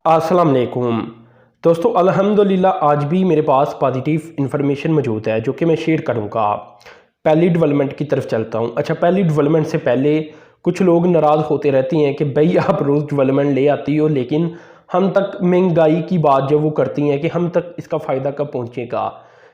अस्सलाम वालेकुम दोस्तों, अल्हम्दुलिल्लाह आज भी मेरे पास पॉजिटिव इन्फॉर्मेशन मौजूद है जो कि मैं शेयर करूंगा। पहली डेवलपमेंट की तरफ चलता हूं। अच्छा, पहली डेवलपमेंट से पहले कुछ लोग नाराज़ होते रहते हैं कि भाई आप रोज़ डेवलपमेंट ले आती हो, लेकिन हम तक महंगाई की बात जब वो करती हैं कि हम तक इसका फ़ायदा कब पहुंचेगा।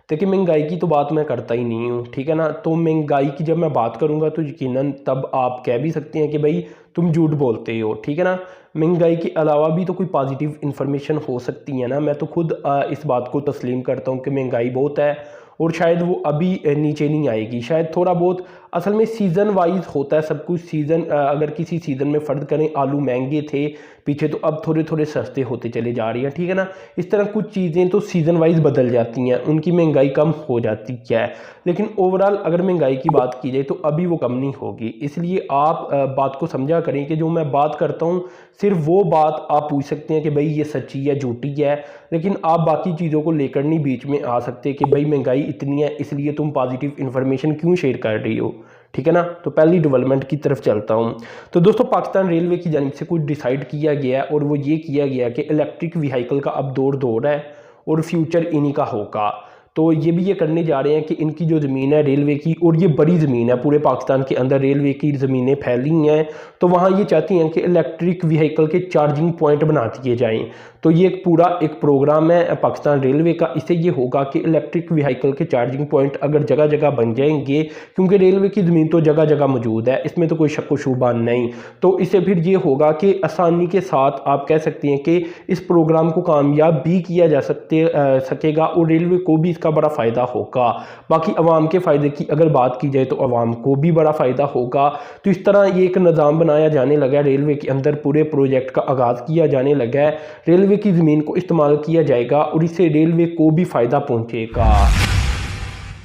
देखिए, महंगाई की तो बात मैं करता ही नहीं हूँ, ठीक है ना। तो महंगाई की जब मैं बात करूँगा तो यकीनन तब आप कह भी सकते हैं कि भाई तुम झूठ बोलते हो, ठीक है ना। महंगाई के अलावा भी तो कोई पॉजिटिव इन्फॉर्मेशन हो सकती है ना। मैं तो खुद इस बात को तस्लीम करता हूँ कि महंगाई बहुत है और शायद वो अभी नीचे नहीं आएगी, शायद थोड़ा बहुत। असल में सीज़न वाइज होता है सब कुछ। सीज़न अगर किसी सीज़न में फ़र्ज करें, आलू महंगे थे पीछे, तो अब थोड़े थोड़े सस्ते होते चले जा रही हैं, ठीक है ना। इस तरह कुछ चीज़ें तो सीज़न वाइज बदल जाती हैं, उनकी महंगाई कम हो जाती है। लेकिन ओवरऑल अगर महंगाई की बात की जाए तो अभी वो कम नहीं होगी। इसलिए आप बात को समझा करें कि जो मैं बात करता हूँ सिर्फ वो बात आप पूछ सकते हैं कि भाई ये सच्ची है झूठी है, लेकिन आप बाकी चीज़ों को लेकर नहीं बीच में आ सकते कि भाई महंगाई इतनी है इसलिए तुम पॉजिटिव इन्फॉर्मेशन क्यों शेयर कर रही हो, ठीक है ना। तो पहली डेवलपमेंट की तरफ चलता हूँ। तो दोस्तों, पाकिस्तान रेलवे की जानिब से कुछ डिसाइड किया गया है और वो ये किया गया कि इलेक्ट्रिक व्हीकल का अब दौर है और फ्यूचर इन्हीं का होगा। तो ये करने जा रहे हैं कि इनकी जो ज़मीन है रेलवे की, और ये बड़ी ज़मीन है, पूरे पाकिस्तान के अंदर रेलवे की ज़मीनें फैली हैं, तो वहाँ ये चाहती हैं कि इलेक्ट्रिक व्हीकल के चार्जिंग पॉइंट बना दिए जाएँ। तो ये एक प्रोग्राम है पाकिस्तान रेलवे का। इससे ये होगा कि इलेक्ट्रिक व्हीकल के चार्जिंग पॉइंट अगर जगह जगह बन जाएंगे, क्योंकि रेलवे की ज़मीन तो जगह जगह मौजूद है, इसमें तो कोई शक व शुबा नहीं। तो इससे फिर ये होगा कि आसानी के साथ आप कह सकते हैं कि इस प्रोग्राम को कामयाब भी किया जा सकेगा और रेलवे को भी इसका बड़ा फ़ायदा होगा। बाकी अवाम के फ़ायदे की अगर बात की जाए तो अवाम को भी बड़ा फ़ायदा होगा। तो इस तरह ये एक निज़ाम बनाया जाने लगा है रेलवे के अंदर, पूरे प्रोजेक्ट का आगाज़ किया जाने लगा है। रेलवे की ज़मीन को इस्तेमाल किया जाएगा और इससे रेलवे को भी फ़ायदा पहुंचेगा।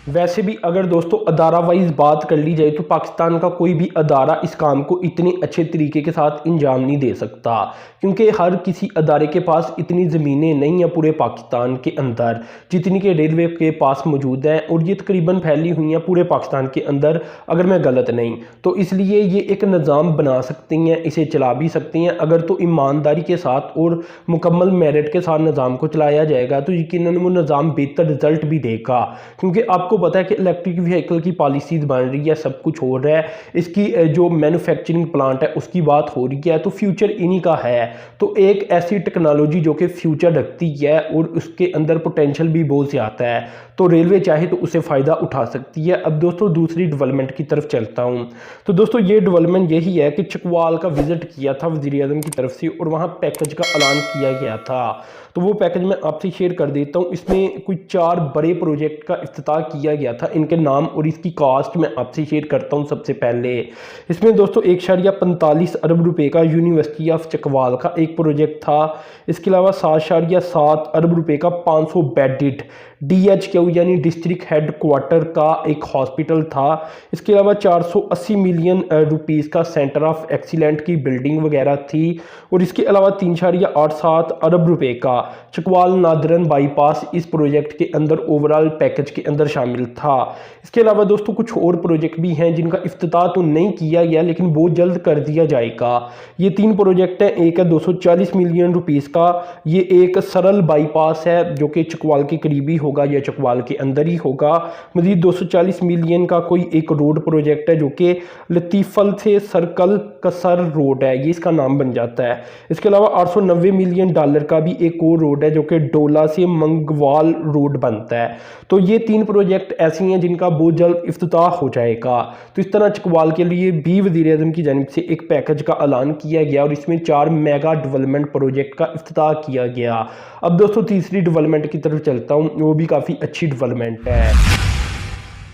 वैसे भी अगर दोस्तों अदारा वाइज बात कर ली जाए तो पाकिस्तान का कोई भी अदारा इस काम को इतने अच्छे तरीके के साथ अंजाम नहीं दे सकता, क्योंकि हर किसी अदारे के पास इतनी ज़मीनें नहीं हैं पूरे पाकिस्तान के अंदर जितनी कि रेलवे के पास मौजूद हैं, और ये तकरीबन फैली हुई हैं पूरे पाकिस्तान के अंदर अगर मैं गलत नहीं। तो इसलिए ये एक निज़ाम बना सकती हैं, इसे चला भी सकती हैं। अगर तो ईमानदारी के साथ और मुकम्मल मेरिट के साथ निज़ाम को चलाया जाएगा तो यकीनन वो निज़ाम बेहतर रिजल्ट भी देगा, क्योंकि आपको पता है कि इलेक्ट्रिक व्हीकल की पॉलिसीज बन रही है, सब कुछ हो रहा है, इसकी जो मैन्युफैक्चरिंग प्लांट है उसकी बात हो रही है, तो फ्यूचर इन्हीं का है। तो एक ऐसी टेक्नोलॉजी जो कि फ्यूचर रखती है और उसके अंदर पोटेंशियल भी बहुत ज़्यादा है, तो रेलवे चाहे तो उसे फ़ायदा उठा सकती है। अब दोस्तों दूसरी डेवलपमेंट की तरफ चलता हूँ। तो दोस्तों ये डेवलपमेंट यही है कि चकवाल का विजिट किया था वज़ीर-ए-आज़म की तरफ से और वहाँ पैकेज का ऐलान किया गया था। तो वो पैकेज मैं आपसे शेयर कर देता हूँ। इसमें कुछ 4 बड़े प्रोजेक्ट का इफ्तिताह किया गया था, इनके नाम और इसकी कास्ट मैं आपसे शेयर करता हूँ। सबसे पहले इसमें दोस्तों 1.45 अरब रुपए का यूनिवर्सिटी ऑफ चकवाल का एक प्रोजेक्ट था। इसके अलावा 7.7 अरब रुपए का 500 बेडेड DHQ यानी डिस्ट्रिक्ट हेड क्वार्टर का एक हॉस्पिटल था। इसके अलावा 480 मिलियन रुपीज़ का सेंटर ऑफ एक्सीलेंट की बिल्डिंग वगैरह थी, और इसके अलावा 3.87 अरब रुपए का चकवाल नादरन बाईपास इस प्रोजेक्ट के अंदर ओवरऑल पैकेज के अंदर शामिल था। इसके अलावा दोस्तों कुछ और प्रोजेक्ट भी हैं जिनका इफ्तिताह तो नहीं किया गया लेकिन बहुत जल्द कर दिया जाएगा। ये 3 प्रोजेक्ट हैं। एक है 240 मिलियन रुपीज़ का, ये एक सरल बाईपास है जो कि चकवाल के करीबी होगा या चकवाल के अंदर ही होगा। मजीद 240 मिलियन का कोई एक रोड प्रोजेक्ट है जो कि लतीफल से सर्कल कसर रोड है, ये इसका नाम बन जाता है। इसके अलावा 890 मिलियन डॉलर का भी एक और रोड है जो कि डोला से मंगवाल रोड बनता है। तो ये 3 प्रोजेक्ट ऐसी हैं जिनका बहुत जल्द इफ्तिताह हो जाएगा। तो इस तरह चकवाल के लिए भी वज़ीर-ए-आज़म की जानिब से एक पैकेज का ऐलान किया गया और इसमें 4 मेगा डेवलपमेंट प्रोजेक्ट का इफ्तिताह किया गया। अब दोस्तों तीसरी डेवलपमेंट की तरफ चलता हूँ, वो भी काफ़ी अच्छी डेवलपमेंट है।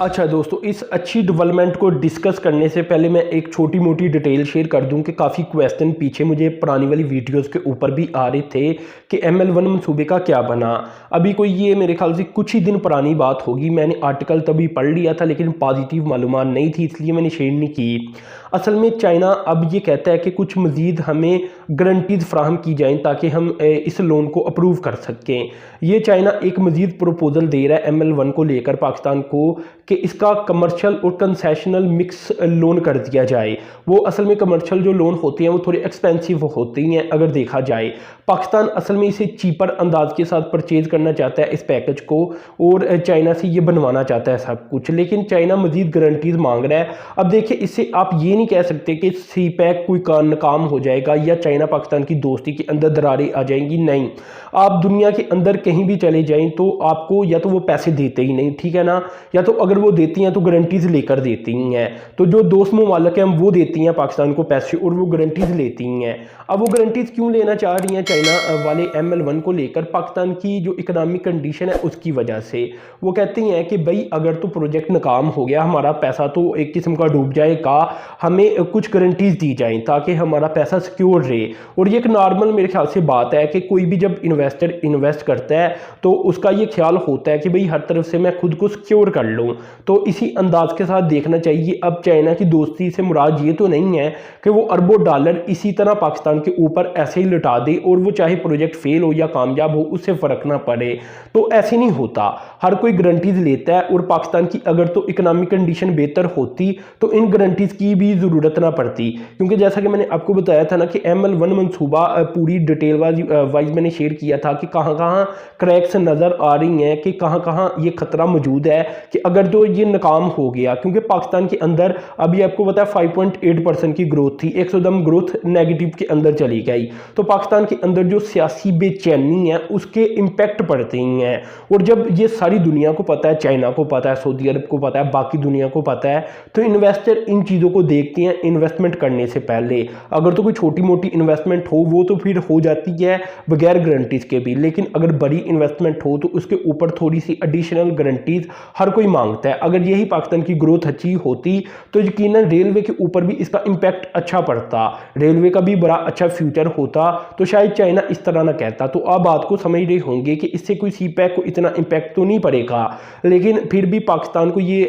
अच्छा दोस्तों, इस अच्छी डेवलपमेंट को डिस्कस करने से पहले मैं एक छोटी मोटी डिटेल शेयर कर दूं कि काफ़ी क्वेश्चन पीछे मुझे पुरानी वाली वीडियोस के ऊपर भी आ रहे थे कि ML1 मंसूबे का क्या बना। अभी कोई ये मेरे ख्याल से कुछ ही दिन पुरानी बात होगी, मैंने आर्टिकल तभी पढ़ लिया था लेकिन पॉजिटिव मालूमात नहीं थी इसलिए मैंने शेयर नहीं की। असल में चाइना अब ये कहता है कि कुछ मज़ीद हमें गारंटीज फ्राहम की जाएँ ताकि हम इस लोन को अप्रूव कर सकें। ये चाइना एक मज़ीद प्रपोजल दे रहा है ML1 को लेकर पाकिस्तान को कि इसका कमर्शियल और कंसेशनल मिक्स लोन कर दिया जाए। वो असल में कमर्शियल जो लोन होते हैं वो थोड़े एक्सपेंसिव होते हैं अगर देखा जाए। पाकिस्तान असल में इसे चीपर अंदाज के साथ परचेज करना चाहता है इस पैकेज को, और चाइना से ये बनवाना चाहता है सब कुछ, लेकिन चाइना मजीद गारंटीज मांग रहा है। अब देखिए, इससे आप ये नहीं कह सकते कि सी पैक कोई नाकाम हो जाएगा या चाइना पाकिस्तान की दोस्ती के अंदर दरारें आ जाएंगी। नहीं, आप दुनिया के अंदर कहीं भी चले जाएं तो आपको या तो वो पैसे देते ही नहीं, ठीक है ना, या तो अगर वो देती हैं तो गारंटीज लेकर देती हैं। तो जो दोस्त ममालिक हैं वो देती हैं पाकिस्तान को पैसे और वो गारंटीज लेती हैं। अब वो गारंटीज क्यों लेना चाह रही हैं चाइना वाले ML1 को लेकर? पाकिस्तान की जो इकोनॉमिक कंडीशन है उसकी वजह से। वो कहती हैं कि भाई अगर तो प्रोजेक्ट नाकाम हो गया, हमारा पैसा तो एक किस्म का डूब जाएगा, हमें कुछ गारंटीज दी जाएं ताकि हमारा पैसा सिक्योर रहे। और ये एक नॉर्मल मेरे ख्याल से बात है कि कोई भी जब इन्वेस्टर इन्वेस्ट करता है तो उसका ये ख्याल होता है कि भाई हर तरफ से मैं खुद को सिक्योर कर लूँ। तो इसी अंदाज के साथ देखना चाहिए। अब चाइना की दोस्ती से मुराद ये तो नहीं है कि वो अरबों डॉलर इसी तरह पाकिस्तान के ऊपर ऐसे ही लुटा दे और वो चाहे प्रोजेक्ट फेल हो या कामयाब हो उससे फर्क ना पड़े। तो ऐसे नहीं होता, हर कोई गारंटीज लेता है। और पाकिस्तान की अगर तो इकोनॉमिक कंडीशन बेहतर होती तो इन गारंटीज की भी ज़रूरत ना पड़ती, क्योंकि जैसा कि मैंने आपको बताया था ना कि ML1 मंसूबा पूरी डिटेल वाइज मैंने शेयर किया था कि कहाँ कहाँ क्रैक्स नज़र आ रही हैं, कि कहाँ कहाँ ये खतरा मौजूद है कि अगर तो ये नाकाम हो गया। क्योंकि पाकिस्तान के अंदर अभी आपको पता है 5.8% की ग्रोथ थी, 100 ग्रोथ नेगेटिव के अंदर चली गई। तो पाकिस्तान के अंदर जो सियासी बेचैनी है उसके इम्पैक्ट पड़ते ही हैं। और जब ये सारी दुनिया को पता है, चाइना को पता है, सऊदी अरब को पता है, बाकी दुनिया को पता है, तो इन्वेस्टर इन चीज़ों को देखते हैं इन्वेस्टमेंट करने से पहले। अगर तो कोई छोटी मोटी इन्वेस्टमेंट हो वो तो फिर हो जाती है बगैर गारंटीज के भी, लेकिन अगर बड़ी इन्वेस्टमेंट हो तो उसके ऊपर थोड़ी सी एडिशनल गारंटीज हर कोई मांगता है। अगर यही पाकिस्तान की ग्रोथ अच्छी होती तो यकीनन रेलवे के ऊपर भी इसका इम्पैक्ट अच्छा पड़ता, रेलवे का भी बड़ा अच्छा फ्यूचर होता, तो शायद चाइना इस तरह ना कहता। तो आप बात को समझ रहे होंगे कि इससे कोई CPEC को इतना इम्पैक्ट तो नहीं पड़ेगा, लेकिन फिर भी पाकिस्तान को ये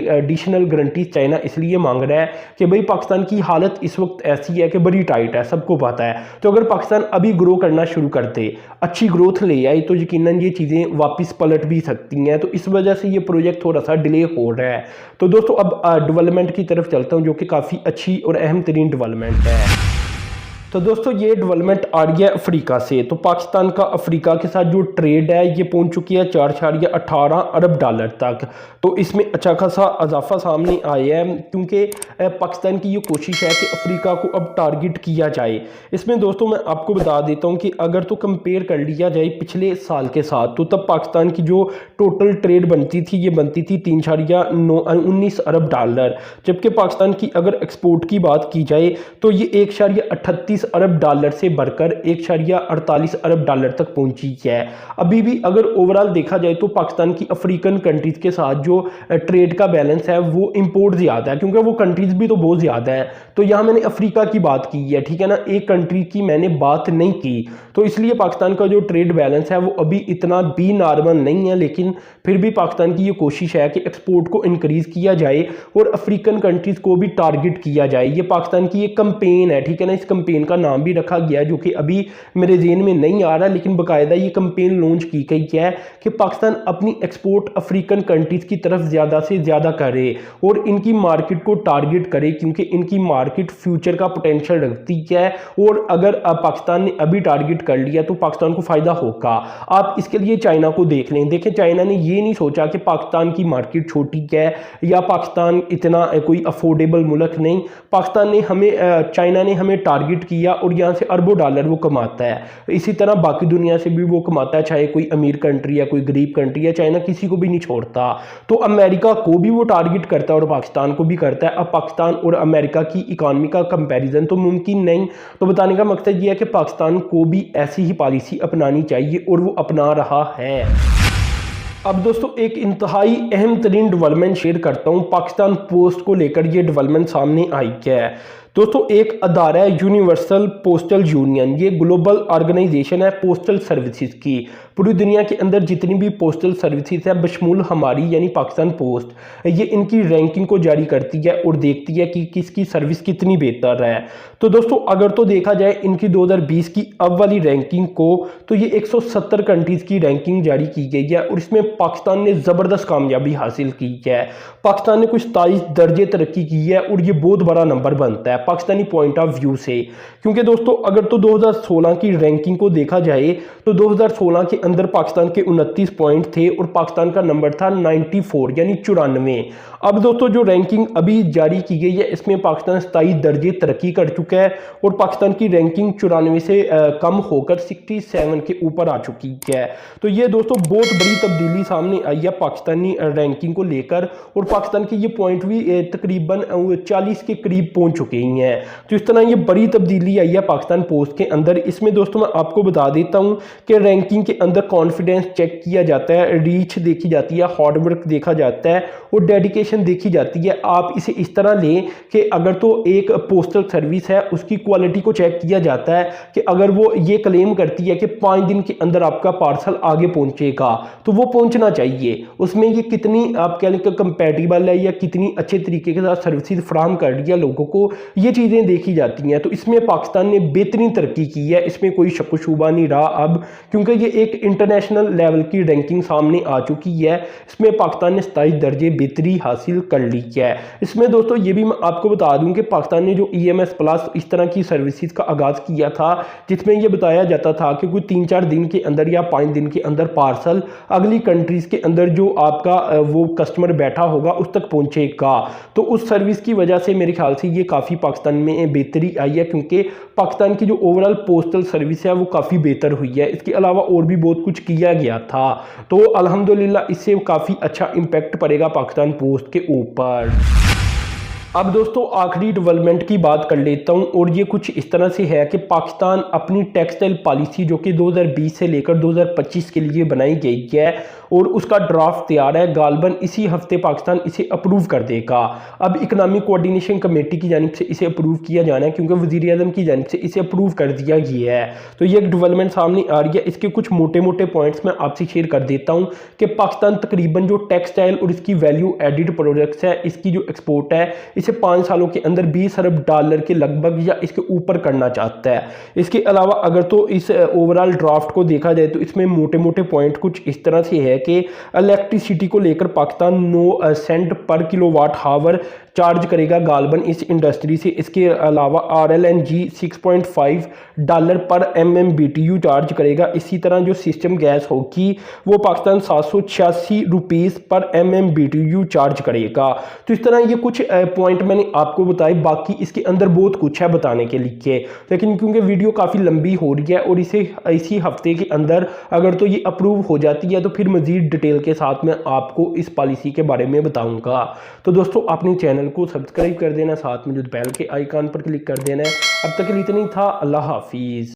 एडिशनल गारंटीज चाइना इसलिए मांग रहा है कि भाई पाकिस्तान की हालत इस वक्त ऐसी है कि बड़ी टाइट है, सबको पता है। तो अगर पाकिस्तान अभी ग्रो करना शुरू कर दे, अच्छी ग्रोथ ले आए, तो यकीनन ये चीज़ें वापस पलट भी सकती हैं। तो इस वजह से ये प्रोजेक्ट थोड़ा सा डिले हो रहा है। तो दोस्तों अब डेवलपमेंट की तरफ चलता हूँ जो कि काफ़ी अच्छी और अहम तरीन डेवलपमेंट है। तो दोस्तों ये डेवलपमेंट आ रही है अफ्रीका से। तो पाकिस्तान का अफ्रीका के साथ जो ट्रेड है ये पहुंच चुकी है 4.18 अरब डॉलर तक। तो इसमें अच्छा खासा इजाफा सामने आया है, क्योंकि पाकिस्तान की ये कोशिश है कि अफ्रीका को अब टारगेट किया जाए। इसमें दोस्तों मैं आपको बता देता हूँ कि अगर तो कंपेयर कर लिया जाए पिछले साल के साथ, तो तब पाकिस्तान की जो टोटल ट्रेड बनती थी ये बनती थी 3.19 अरब डॉलर, जबकि पाकिस्तान की अगर एक्सपोर्ट की बात की जाए तो ये 1.38 अरब डॉलर से बढ़कर 1.48 अरब डॉलर तक पहुंची है। अभी भी अगर ओवरऑल देखा जाए तो पाकिस्तान की अफ्रीकन कंट्रीज के साथ जो ट्रेड का बैलेंस है वो इंपोर्ट ज़्यादा है, क्योंकि वो कंट्रीज भी तो बहुत ज़्यादा है। तो यहाँ मैंने अफ्रीका की बात की है, ठीक है ना, एक कंट्री की मैंने बात नहीं की। तो इसलिए पाकिस्तान का जो ट्रेड बैलेंस है वो अभी इतना भी नॉर्मल नहीं है, लेकिन फिर भी पाकिस्तान की ये कोशिश है कि एक्सपोर्ट को इंक्रीज किया जाए और अफ्रीकन कंट्रीज को भी टारगेट किया जाए। ये पाकिस्तान की एक कंपेन है, ठीक है ना। इस कंपेन का नाम भी रखा गया जो कि अभी मेरे जेहन में नहीं आ रहा, लेकिन बाकायदा ये कंपेन लॉन्च की गई है कि पाकिस्तान अपनी एक्सपोर्ट अफ्रीकन कंट्रीज की तरफ ज़्यादा से ज़्यादा करे और इनकी मार्केट को टारगेट करे, क्योंकि इनकी मार्केट फ्यूचर का पोटेंशियल रखती है। और अगर पाकिस्तान ने अभी टारगेट कर लिया तो पाकिस्तान को फ़ायदा होगा। आप इसके लिए चाइना को देख लें। देखें, चाइना ने ये नहीं सोचा कि पाकिस्तान की मार्केट छोटी है या पाकिस्तान इतना कोई अफोर्डेबल मुल्क नहीं। पाकिस्तान ने चाइना ने हमें टारगेट किया और यहाँ से अरबों डॉलर वो कमाता है। इसी तरह बाकी दुनिया से भी वो कमाता है, चाहे कोई अमीर कंट्री या कोई गरीब कंट्री है, चाइना किसी को भी नहीं छोड़ता। तो अमेरिका को भी वो टारगेट करता है और पाकिस्तान को भी करता है। अब पाकिस्तान और अमेरिका की इकानमी का कंपैरिजन तो मुमकिन नहीं। तो बताने का मकसद ये है कि पाकिस्तान को भी ऐसी ही पॉलिसी अपनानी चाहिए और वो अपना रहा है। अब दोस्तों एक इंतहाई अहम तरीन डेवलपमेंट शेयर करता हूँ। पाकिस्तान पोस्ट को लेकर ये डेवलपमेंट सामने आई है। दोस्तों एक अदारा है यूनिवर्सल पोस्टल यूनियन, ये ग्लोबल ऑर्गेनाइजेशन है पोस्टल सर्विसेज की। पूरी दुनिया के अंदर जितनी भी पोस्टल सर्विसेज है बशमूल हमारी यानी पाकिस्तान पोस्ट, ये इनकी रैंकिंग को जारी करती है और देखती है कि किसकी सर्विस कितनी बेहतर है। तो दोस्तों अगर तो देखा जाए इनकी 2020 की अब वाली रैंकिंग को, तो ये 170 कंट्रीज़ की रैंकिंग जारी की गई है और इसमें पाकिस्तान ने ज़बरदस्त कामयाबी हासिल की है। पाकिस्तान ने कुछ 27 दर्जे तरक्की की है और ये बहुत बड़ा नंबर बनता है पाकिस्तानी पॉइंट ऑफ व्यू से। क्योंकि दोस्तों अगर तो 2016 की रैंकिंग को देखा जाए तो 2016 के अंदर पाकिस्तान के 29 पॉइंट थे और पाकिस्तान का नंबर था 94 यानी 94। अब दोस्तों जो रैंकिंग अभी जारी की गई है इसमें पाकिस्तान 27 दर्जे तरक्की कर चुका है और पाकिस्तान की रैंकिंग 94 से कम होकर 67 के ऊपर आ चुकी है। तो ये दोस्तों बहुत बड़ी तब्दीली सामने आई है पाकिस्तानी रैंकिंग को लेकर और पाकिस्तान के ये पॉइंट भी तकरीबन 40 के करीब पहुंच चुके हैं। तो इस तरह ये बड़ी तब्दीली आई है पाकिस्तान पोस्ट के अंदर। इसमें दोस्तों मैं आपको बता देता हूं कि रैंकिंग के अंदर कॉन्फिडेंस चेक किया जाता है, रीच देखी जाती है, हार्डवर्क देखा जाता है और डेडिकेशन देखी जाती है। आप इसे इस तरह लें कि अगर तो एक पोस्टल सर्विस है उसकी क्वालिटी को चेक किया जाता है कि अगर वो ये क्लेम करती है कि 5 दिन के अंदर आपका पार्सल आगे पहुंचेगा तो वो पहुंचना चाहिए। उसमें ये कितनी आप कह लें कि कंपैटिबल है या कितनी अच्छे तरीके के साथ सर्विसेज फराहम कर रही है लोगों को, ये चीज़ें देखी जाती हैं। तो इसमें पाकिस्तान ने बेहतरीन तरक्की की है, इसमें कोई शक शुबा नहीं रहा अब, क्योंकि ये एक इंटरनेशनल लेवल की रैंकिंग सामने आ चुकी है। इसमें पाकिस्तान ने 27 दर्जे बेहतरी हासिल कर ली है। इसमें दोस्तों ये भी मैं आपको बता दूं कि पाकिस्तान ने जो EMS प्लस इस तरह की सर्विसेज का आगाज़ किया था जिसमें यह बताया जाता था कि कोई 3-4 दिन के अंदर या 5 दिन के अंदर पार्सल अगली कंट्रीज़ के अंदर जो आपका वो कस्टमर बैठा होगा उस तक पहुंचेगा। तो उस सर्विस की वजह से मेरे ख्याल से ये काफ़ी पाकिस्तान में बेहतरी आई है, क्योंकि पाकिस्तान की जो ओवरऑल पोस्टल सर्विस है वो काफ़ी बेहतर हुई है। इसके अलावा और भी बहुत कुछ किया गया था, तो अल्हम्दुलिल्लाह इससे काफ़ी अच्छा इम्पैक्ट पड़ेगा पाकिस्तान पोस्ट के ऊपर। अब दोस्तों आखिरी डेवलपमेंट की बात कर लेता हूं और ये कुछ इस तरह से है कि पाकिस्तान अपनी टेक्सटाइल पॉलिसी जो कि 2020 से लेकर 2025 के लिए बनाई गई है और उसका ड्राफ्ट तैयार है, गालबन इसी हफ्ते पाकिस्तान इसे अप्रूव कर देगा। अब इकनॉमिक कोऑर्डिनेशन कमेटी की जानिब से इसे अप्रूव किया जाना है क्योंकि वज़ीर आज़म की जानिब से इसे अप्रूव कर दिया गया है। तो ये एक डेवलपमेंट सामने आ रही है। इसके कुछ मोटे मोटे पॉइंट्स मैं आपसे शेयर कर देता हूँ कि पाकिस्तान तकरीबन जो टेक्सटाइल और इसकी वैल्यू एडिड प्रोडक्ट्स है इसकी जो एक्सपोर्ट है इसे 5 सालों के अंदर $20 अरब के लगभग या इसके ऊपर करना चाहता है। इसके अलावा अगर तो इस ओवरऑल ड्राफ्ट को देखा जाए तो इसमें मोटे मोटे पॉइंट कुछ इस तरह से है कि इलेक्ट्रिसिटी को लेकर पाकिस्तान 9 सेंट पर किलोवाट हावर चार्ज करेगा गालबन इस इंडस्ट्री से। इसके अलावा RLNG $6.5 पर MMBTU चार्ज करेगा। इसी तरह जो सिस्टम गैस होगी वो पाकिस्तान 786 रुपीज़ पर MMBTU चार्ज करेगा। तो इस तरह ये कुछ पॉइंट मैंने आपको बताए, बाकी इसके अंदर बहुत कुछ है बताने के लिए, लेकिन क्योंकि वीडियो काफ़ी लंबी हो रही है और इसी हफ्ते के अंदर अगर तो ये अप्रूव हो जाती है तो फिर मज़ीद डिटेल के साथ मैं आपको इस पॉलिसी के बारे में बताऊंगा। तो दोस्तों अपने चैनल को सब्सक्राइब कर देना, साथ में जो बेल के आइकन पर क्लिक कर देना है। अब तक के लिए इतना ही था। अल्लाह हाफिज़।